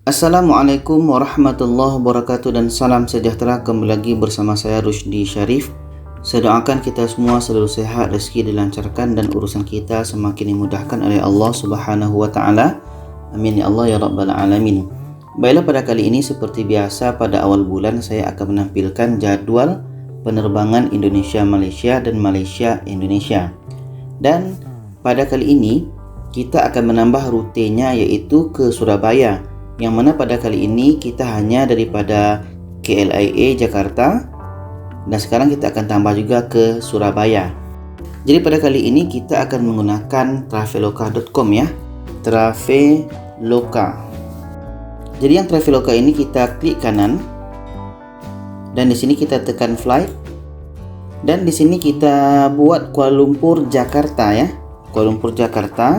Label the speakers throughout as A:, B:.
A: Assalamualaikum warahmatullahi wabarakatuh dan salam sejahtera. Kembali lagi bersama saya Rusdi Syarif. Saya doakan kita semua selalu sehat, rezeki dilancarkan dan urusan kita semakin dimudahkan oleh Allah Subhanahu wa taala. Amin ya Allah ya rabbal alamin. Baiklah, pada kali ini seperti biasa pada awal bulan saya akan menampilkan jadwal penerbangan Indonesia Malaysia dan Malaysia Indonesia. Dan pada kali ini kita akan menambah rutenya, yaitu ke Surabaya, yang mana pada kali ini kita hanya daripada KLIA Jakarta dan sekarang kita akan tambah juga ke Surabaya. Jadi pada kali ini kita akan menggunakan traveloka.com ya. Traveloka. Jadi yang Traveloka ini kita klik kanan dan di sini kita tekan flight dan di sini kita buat Kuala Lumpur Jakarta ya. Kuala Lumpur Jakarta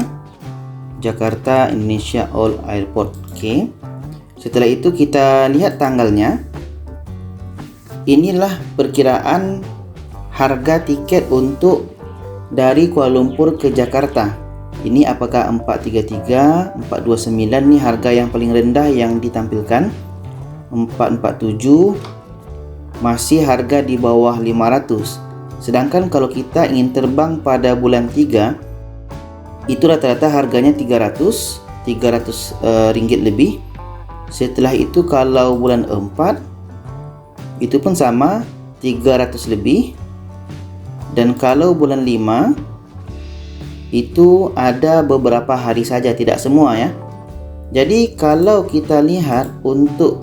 A: Indonesia All Airport. Oke. Setelah itu kita lihat tanggalnya. Inilah perkiraan harga tiket untuk dari Kuala Lumpur ke Jakarta. Ini apakah 433, 429 nih harga yang paling rendah yang ditampilkan. 447 masih harga di bawah 500. Sedangkan kalau kita ingin terbang pada bulan 3, itu rata-rata harganya 300 ringgit lebih. Setelah itu kalau bulan 4 itu pun sama 300 lebih. Dan kalau bulan 5 itu ada beberapa hari saja, tidak semua ya. Jadi kalau kita lihat untuk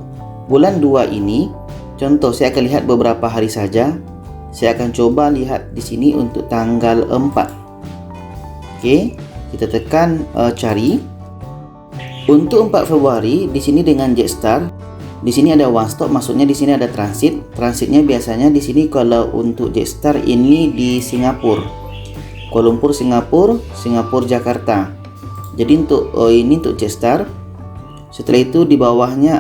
A: bulan 2 ini, contoh saya akan lihat beberapa hari saja. Saya akan coba lihat di sini untuk tanggal 4. Oke. Kita tekan cari. Untuk 4 Februari di sini dengan Jetstar. Di sini ada one stop, maksudnya di sini ada transit. Transitnya biasanya di sini kalau untuk Jetstar ini di Singapura. Kuala Lumpur Singapura, Singapura Jakarta. Jadi untuk ini untuk Jetstar. Setelah itu di bawahnya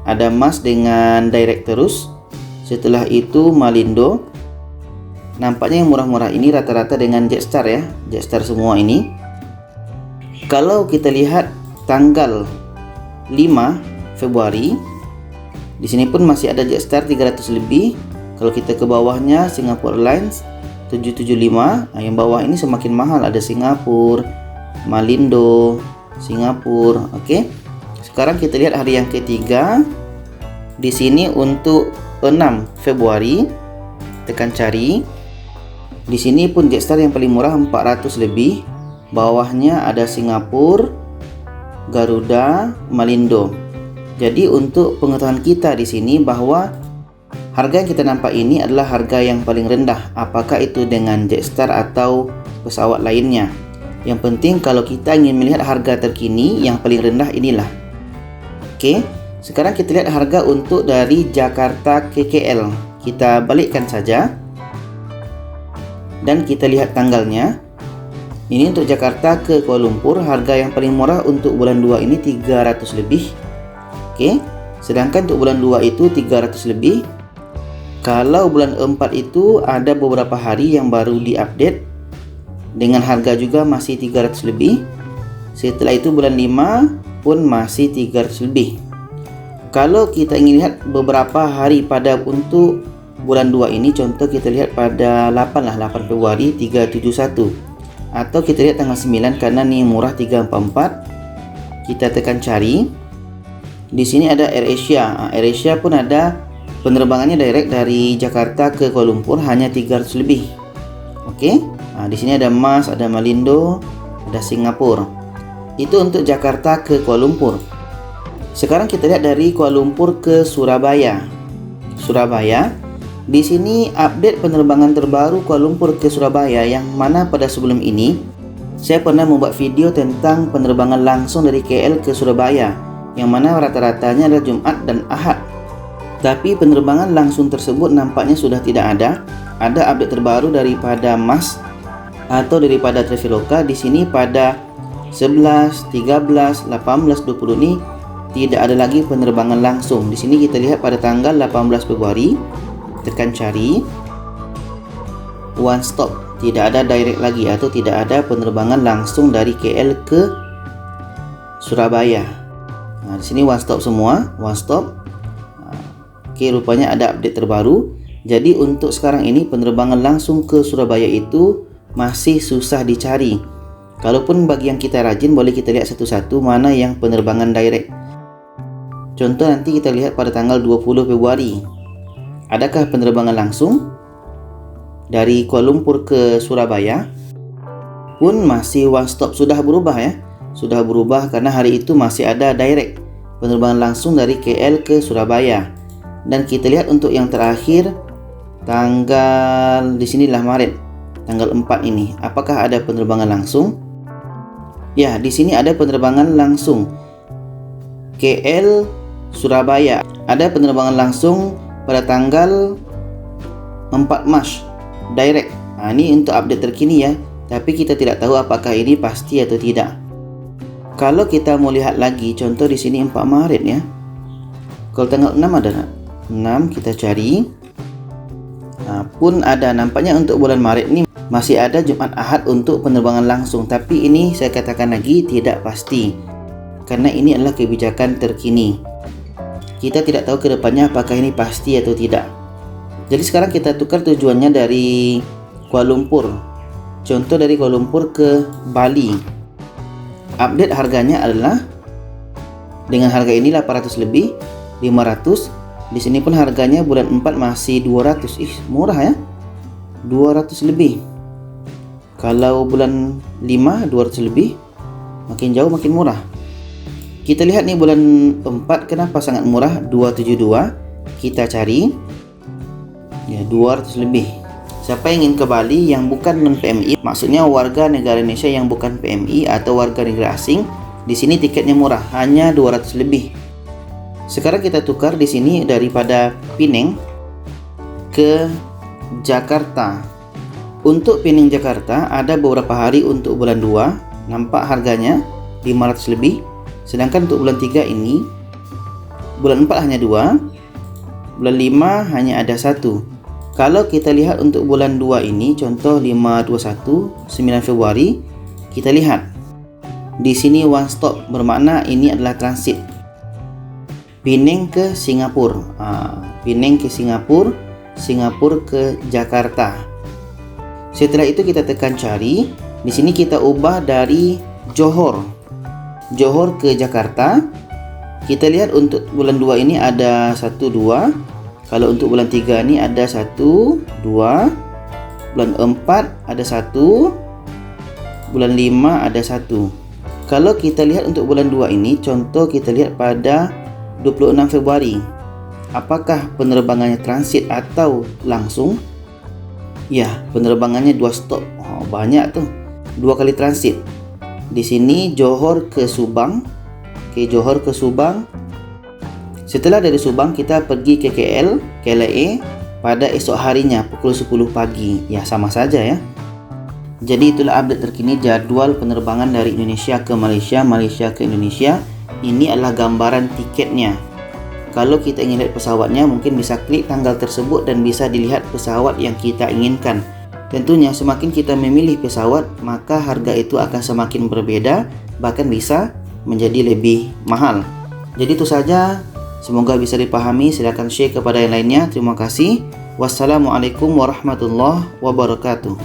A: ada Mas dengan direct terus. Setelah itu Malindo. Nampaknya yang murah-murah ini rata-rata dengan Jetstar ya. Jetstar semua ini. Kalau kita lihat tanggal 5 Februari, di sini pun masih ada Jetstar 300 lebih. Kalau kita ke bawahnya Singapore Airlines 775, yang bawah ini semakin mahal, ada Singapura, Malindo, Singapura. Oke. Sekarang kita lihat hari yang ketiga. Di sini untuk 6 Februari, tekan cari. Di sini pun Jetstar yang paling murah 400 lebih. Bawahnya ada Singapura, Garuda, Malindo. Jadi untuk pengetahuan kita di sini bahwa harga yang kita nampak ini adalah harga yang paling rendah, apakah itu dengan Jetstar atau pesawat lainnya. Yang penting kalau kita ingin melihat harga terkini, yang paling rendah inilah. Oke, sekarang kita lihat harga untuk dari Jakarta ke KL. Kita balikkan saja dan kita lihat tanggalnya. Ini untuk Jakarta ke Kuala Lumpur, harga yang paling murah untuk bulan 2 ini 300 lebih. Oke. Sedangkan untuk bulan 2 itu 300 lebih. Kalau bulan 4 itu ada beberapa hari yang baru diupdate dengan harga juga masih 300 lebih. Setelah itu bulan 5 pun masih 300 lebih. Kalau kita ingin lihat beberapa hari pada untuk bulan 2 ini, contoh kita lihat pada 8 Februari 371. Atau kita lihat tanggal 9 karena nih murah 344. Kita tekan cari. Di sini ada AirAsia. AirAsia pun ada penerbangannya direct dari Jakarta ke Kuala Lumpur, hanya 300 lebih. Oke. Di sini ada Mas, ada Malindo, ada Singapura. Itu untuk Jakarta ke Kuala Lumpur. Sekarang kita lihat dari Kuala Lumpur ke Surabaya. Di sini update penerbangan terbaru Kuala Lumpur ke Surabaya, yang mana pada sebelum ini saya pernah membuat video tentang penerbangan langsung dari KL ke Surabaya, yang mana rata-ratanya adalah Jumat dan Ahad. Tapi penerbangan langsung tersebut nampaknya sudah tidak ada. Ada update terbaru daripada Mas atau daripada Traveloka. Di sini pada 11, 13, 18, 20 ini tidak ada lagi penerbangan langsung. Di sini kita lihat pada tanggal 18 Februari. Tekan cari. One stop, tidak ada direct lagi atau tidak ada penerbangan langsung dari KL ke Surabaya. Nah, di sini one stop semua, one stop. Oke, rupanya ada update terbaru. Jadi untuk sekarang ini penerbangan langsung ke Surabaya itu masih susah dicari. Kalaupun bagi yang kita rajin, boleh kita lihat satu-satu mana yang penerbangan direct. Contoh nanti kita lihat pada tanggal 20 Februari. Adakah penerbangan langsung dari Kuala Lumpur ke Surabaya? Pun masih one stop, sudah berubah ya. Sudah berubah karena hari itu masih ada direct penerbangan langsung dari KL ke Surabaya. Dan kita lihat untuk yang terakhir tanggal di sinilah Maret, tanggal 4 ini. Apakah ada penerbangan langsung? Ya, di sini ada penerbangan langsung KL Surabaya. Ada penerbangan langsung pada tanggal 4 Maret direct. Nah, ini untuk update terkini ya. Tapi kita tidak tahu apakah ini pasti atau tidak. Kalau kita mau lihat lagi, contoh di sini 4 Maret ya. Kalau tanggal 6 ada nggak? 6 kita cari. Nah, pun ada, nampaknya untuk bulan Maret ini masih ada Jumat Ahad untuk penerbangan langsung. Tapi ini saya katakan lagi tidak pasti, karena ini adalah kebijakan terkini. Kita tidak tahu ke depannya apakah ini pasti atau tidak. Jadi sekarang kita tukar tujuannya dari Kuala Lumpur. Contoh dari Kuala Lumpur ke Bali. Update harganya adalah dengan harga ini 800 lebih, 500. Di sini pun harganya bulan 4 masih 200. Murah ya. 200 lebih. Kalau bulan 5 200 lebih. Makin jauh makin murah. Kita lihat nih bulan 4 kenapa sangat murah, 272. Kita cari. Ya, 200 lebih. Siapa yang ingin ke Bali yang bukan non-PMI, maksudnya warga negara Indonesia yang bukan PMI atau warga negara asing, di sini tiketnya murah, hanya 200 lebih. Sekarang kita tukar di sini daripada Penang ke Jakarta. Untuk Penang Jakarta ada beberapa hari untuk bulan 2, nampak harganya 500 lebih. Sedangkan untuk bulan 3 ini, bulan 4 hanya 2, bulan 5 hanya ada 1. Kalau kita lihat untuk bulan 2 ini, contoh 521 9 Februari, kita lihat di sini one stop, bermakna ini adalah transit. Penang ke Singapura, Penang ke Singapura, Singapura ke Jakarta. Setelah itu kita tekan cari. Di sini kita ubah dari Johor ke Jakarta. Kita lihat untuk bulan 2 ini ada 1 2. Kalau untuk bulan 3 ini ada 1 2. Bulan 4 ada 1. Bulan 5 ada 1. Kalau kita lihat untuk bulan 2 ini, contoh kita lihat pada 26 Februari. Apakah penerbangannya transit atau langsung? Ya, penerbangannya 2 stop. Banyak tuh. 2 kali transit. Di sini Johor ke Subang. Oke, Johor ke Subang. Setelah dari Subang kita pergi ke KLIA pada esok harinya pukul 10 pagi. Ya, sama saja ya. Jadi itulah update terkini jadwal penerbangan dari Indonesia ke Malaysia, Malaysia ke Indonesia. Ini adalah gambaran tiketnya. Kalau kita ingin lihat pesawatnya, mungkin bisa klik tanggal tersebut dan bisa dilihat pesawat yang kita inginkan. Tentunya semakin kita memilih pesawat, maka harga itu akan semakin berbeda, bahkan bisa menjadi lebih mahal. Jadi itu saja, semoga bisa dipahami. Silakan share kepada yang lainnya. Terima kasih. Wassalamualaikum warahmatullahi wabarakatuh.